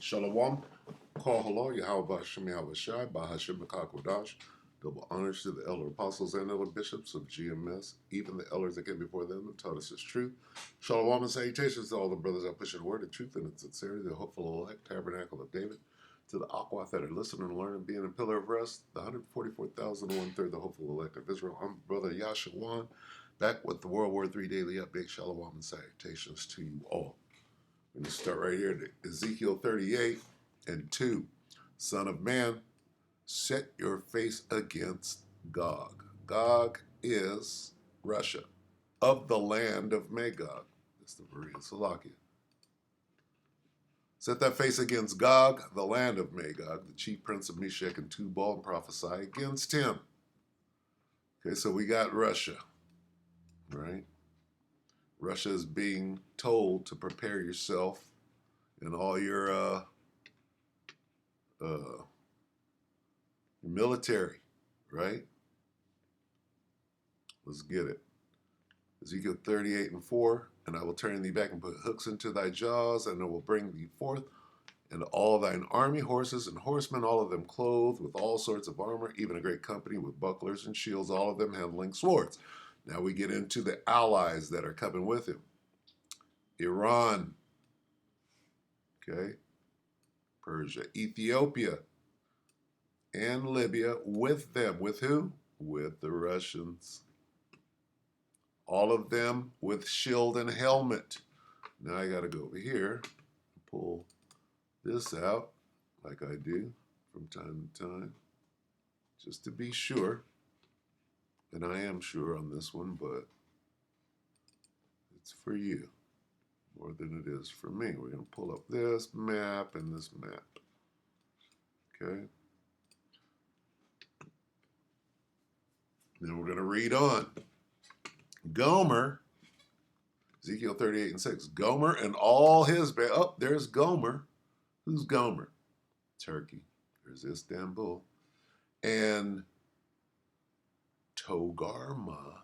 Shalom. Call hello, Yahweh Hashem Yahweh Shai, Bahashim Makakwadash. Double honors to the elder apostles and elder bishops of GMS, even the elders that came before them and taught us his truth. Shalom and salutations to all the brothers that push the word of truth and its sincerity, the hopeful elect tabernacle of David, to the Aquath that are listening and learning, being a pillar of rest, the 144,001/3, the hopeful elect of Israel. I'm Brother Yashawan, back with the WW3 Daily Update. Shalom and salutations to you all. We're going to start right here at Ezekiel 38:2. Son of man, set your face against Gog. Gog is Russia, of the land of Magog. That's the Berean Salakia. Set that face against Gog, the land of Magog, the chief prince of Meshech and Tubal, and prophesy against him. Okay, so we got Russia, right? Russia is being told to prepare yourself and all your military, right? Let's get it. Ezekiel 38:4, and I will turn thee back and put hooks into thy jaws, and I will bring thee forth, and all thine army, horses and horsemen, all of them clothed with all sorts of armor, even a great company with bucklers and shields, all of them handling swords. Now we get into the allies that are coming with him. Iran, okay, Persia, Ethiopia, and Libya with them. With who? With the Russians. All of them with shield and helmet. Now I got to go over here and pull this out like I do from time to time, just to be sure. And I am sure on this one, but it's for you more than it is for me. We're going to pull up this map and this map. Okay. Then we're going to read on. Gomer, Ezekiel 38:6. Gomer and all his oh, there's Gomer. Who's Gomer? Turkey. There's Istanbul. And Togarma.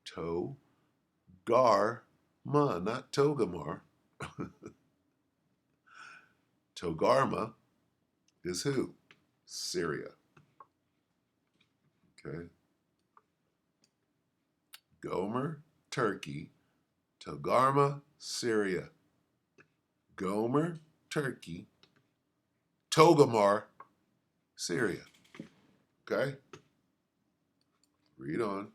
Togarma, not Togamar. Togarma is who? Syria. Okay. Gomer, Turkey. Togarma, Syria. Gomer, Turkey. Togarmah, Syria. Okay? Read on.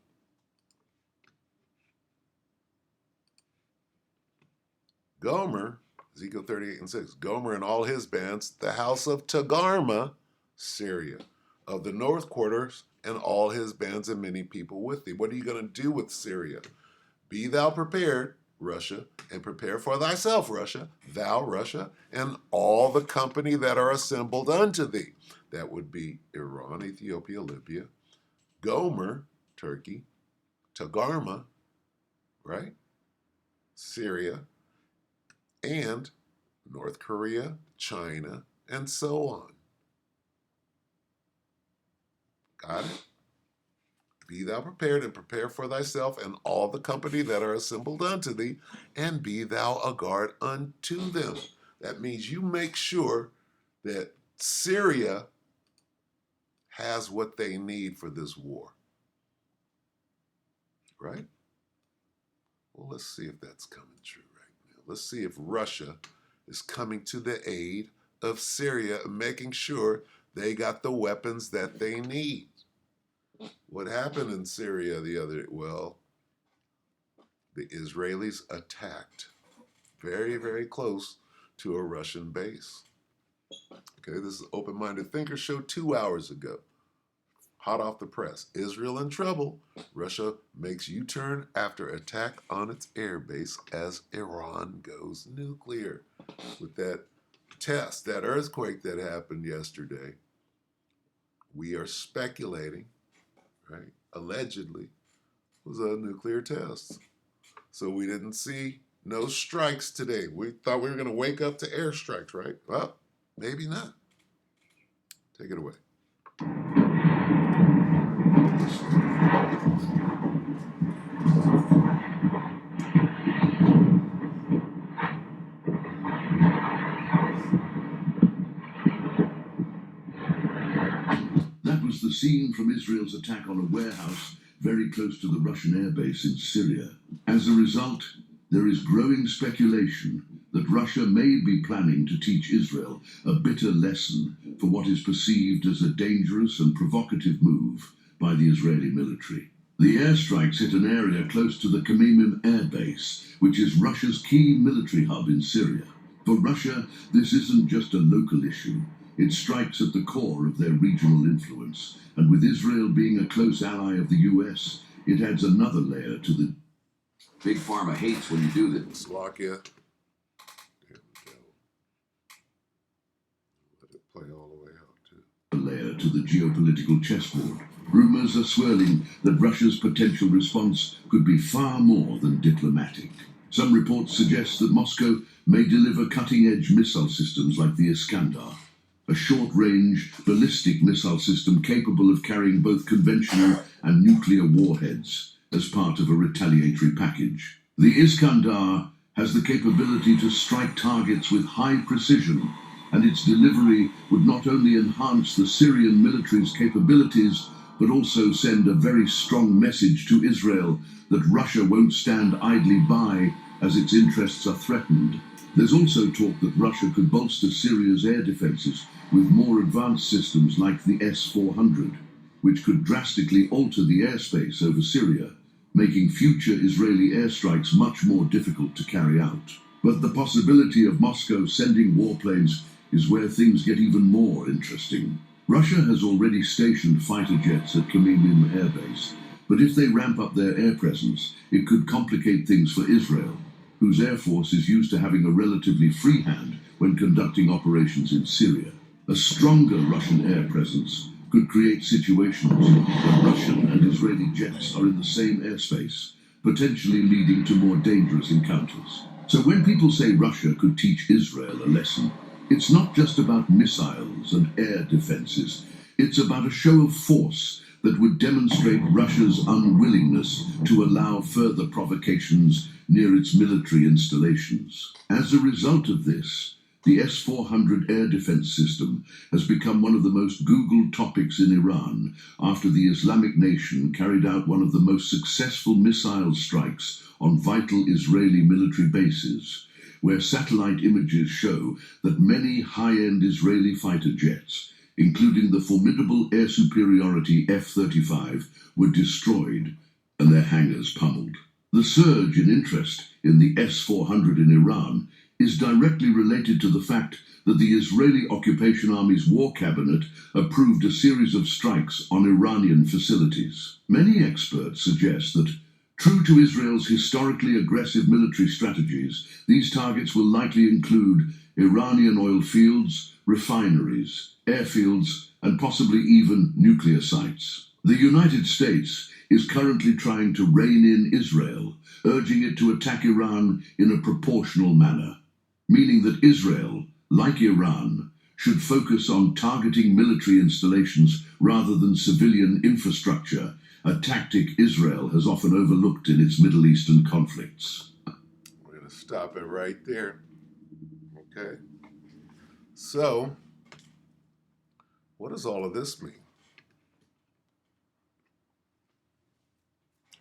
Gomer, Ezekiel 38:6. Gomer and all his bands, the house of Togarma, Syria, of the north quarters, and all his bands and many people with thee. What are you going to do with Syria? Be thou prepared, Russia, and prepare for thyself, Russia, thou, Russia, and all the company that are assembled unto thee. That would be Iran, Ethiopia, Libya, Gomer, Turkey, Togarma, right? Syria, and North Korea, China, and so on. Got it? Be thou prepared and prepare for thyself and all the company that are assembled unto thee, and be thou a guard unto them. That means you make sure that Syria has what they need for this war. Right? Well, let's see if that's coming true right now. Let's see if Russia is coming to the aid of Syria and making sure they got the weapons that they need. What happened in Syria the Israelis attacked very, very close to a Russian base. Okay, this is Open-Minded Thinker Show 2 hours ago. Hot off the press. Israel in trouble. Russia makes U-turn after attack on its air base as Iran goes nuclear. With that test, that earthquake that happened yesterday, we are speculating, right, allegedly, was a nuclear test. So we didn't see no strikes today. We thought we were going to wake up to airstrikes, right? Well, maybe not. Take it away. the scene from Israel's attack on a warehouse very close to the Russian airbase in Syria. As a result, there is growing speculation that Russia may be planning to teach Israel a bitter lesson for what is perceived as a dangerous and provocative move by the Israeli military. The airstrikes hit an area close to the Khmeimim air base, which is Russia's key military hub in Syria. For Russia, this isn't just a local issue. It strikes at the core of their regional influence, and with Israel being a close ally of the US, it adds another layer to the... Big Pharma hates when you do this. Slovakia. There we go. Let it play all the way out too. A layer to the geopolitical chessboard. Rumors are swirling that Russia's potential response could be far more than diplomatic. Some reports suggest that Moscow may deliver cutting-edge missile systems like the Iskander, a short-range ballistic missile system capable of carrying both conventional and nuclear warheads as part of a retaliatory package. The Iskander has the capability to strike targets with high precision, and its delivery would not only enhance the Syrian military's capabilities, but also send a very strong message to Israel that Russia won't stand idly by as its interests are threatened. There's also talk that Russia could bolster Syria's air defenses with more advanced systems like the S-400, which could drastically alter the airspace over Syria, making future Israeli airstrikes much more difficult to carry out. But the possibility of Moscow sending warplanes is where things get even more interesting. Russia has already stationed fighter jets at Khmeimim Air Base, but if they ramp up their air presence, it could complicate things for Israel, whose air force is used to having a relatively free hand when conducting operations in Syria. A stronger Russian air presence could create situations where Russian and Israeli jets are in the same airspace, potentially leading to more dangerous encounters. So when people say Russia could teach Israel a lesson, it's not just about missiles and air defenses. It's about a show of force that would demonstrate Russia's unwillingness to allow further provocations near its military installations. As a result of this, the S-400 air defense system has become one of the most Googled topics in Iran after the Islamic nation carried out one of the most successful missile strikes on vital Israeli military bases, where satellite images show that many high-end Israeli fighter jets, including the formidable air superiority F-35, were destroyed and their hangars pummeled. The surge in interest in the S-400 in Iran is directly related to the fact that the Israeli Occupation Army's War Cabinet approved a series of strikes on Iranian facilities. Many experts suggest that, true to Israel's historically aggressive military strategies, these targets will likely include Iranian oil fields, refineries, airfields, and possibly even nuclear sites. The United States is currently trying to rein in Israel, urging it to attack Iran in a proportional manner, meaning that Israel, like Iran, should focus on targeting military installations rather than civilian infrastructure, a tactic Israel has often overlooked in its Middle Eastern conflicts. We're going to stop it right there. Okay. So, what does all of this mean?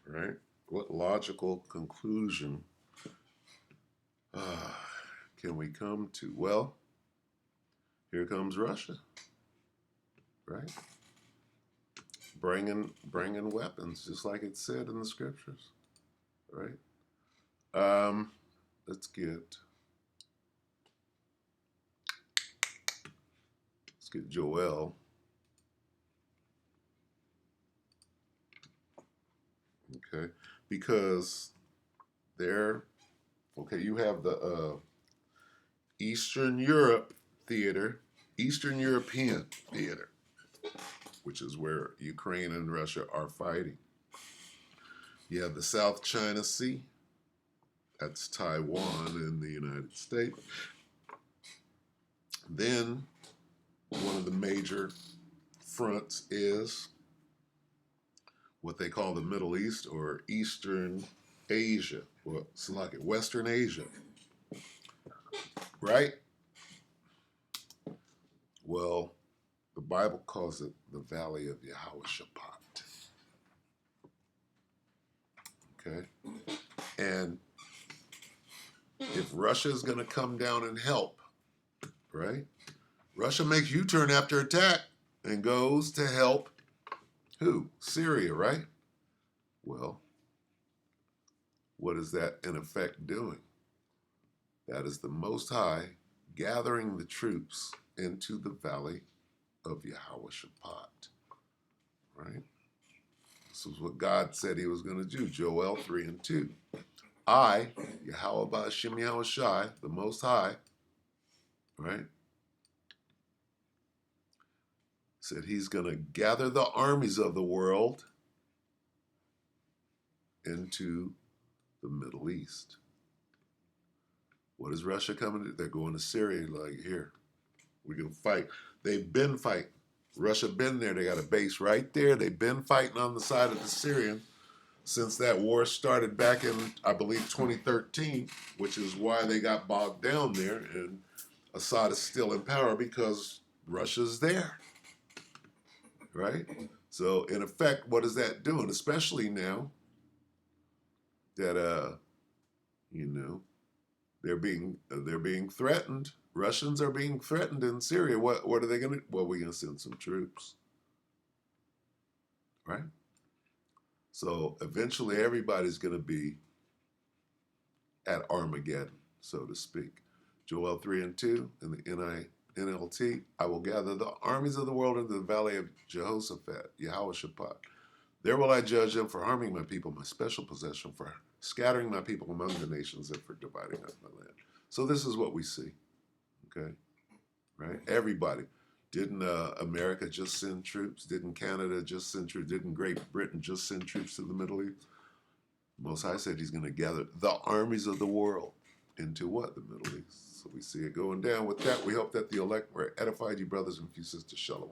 Right? What logical conclusion can we come to? Well, here comes Russia, right? Bringing weapons, just like it said in the scriptures, right? Let's get Joel. Okay, because there, okay, you have the Eastern European theater, which is where Ukraine and Russia are fighting. You have the South China Sea, that's Taiwan in the United States. Then one of the major fronts is what they call the Middle East or Eastern Asia, well, it's like it, Western Asia, right? Well, the The Bible calls it the Valley of Yehoshaphat. Okay? And if Russia is going to come down and help, right? Russia makes U-turn after attack and goes to help who? Syria, right? Well, what is that in effect doing? That is the Most High gathering the troops into the Valley of Yehoshaphat, right? This is what God said he was going to do, Joel 3 and 2. I, Yahweh Shem Yahushai, the Most High, right, said he's going to gather the armies of the world into the Middle East. What is Russia coming to? They're going to Syria, like, here, we're going to fight. They've been fighting. Russia been there. They got a base right there. They've been fighting on the side of the Syrian since that war started back in, I believe, 2013, which is why they got bogged down there. And Assad is still in power because Russia's there, right? So, in effect, what is that doing? Especially now that, you know, they're being threatened. Russians are being threatened in Syria. What are they going to? Well, we're going to send some troops, right? So eventually, everybody's going to be at Armageddon, so to speak. Joel 3 and 2 in the NLT. I will gather the armies of the world into the valley of Jehoshaphat, Yehoshaphat. There will I judge them for harming my people, my special possession, for scattering my people among the nations, and for dividing up my land. So this is what we see. Okay, right? Everybody. Didn't America just send troops? Didn't Canada just send troops? Didn't Great Britain just send troops to the Middle East? Most High said he's going to gather the armies of the world into what? The Middle East. So we see it going down. With that, we hope that the elect were edified, you brothers and few sisters. Shalom.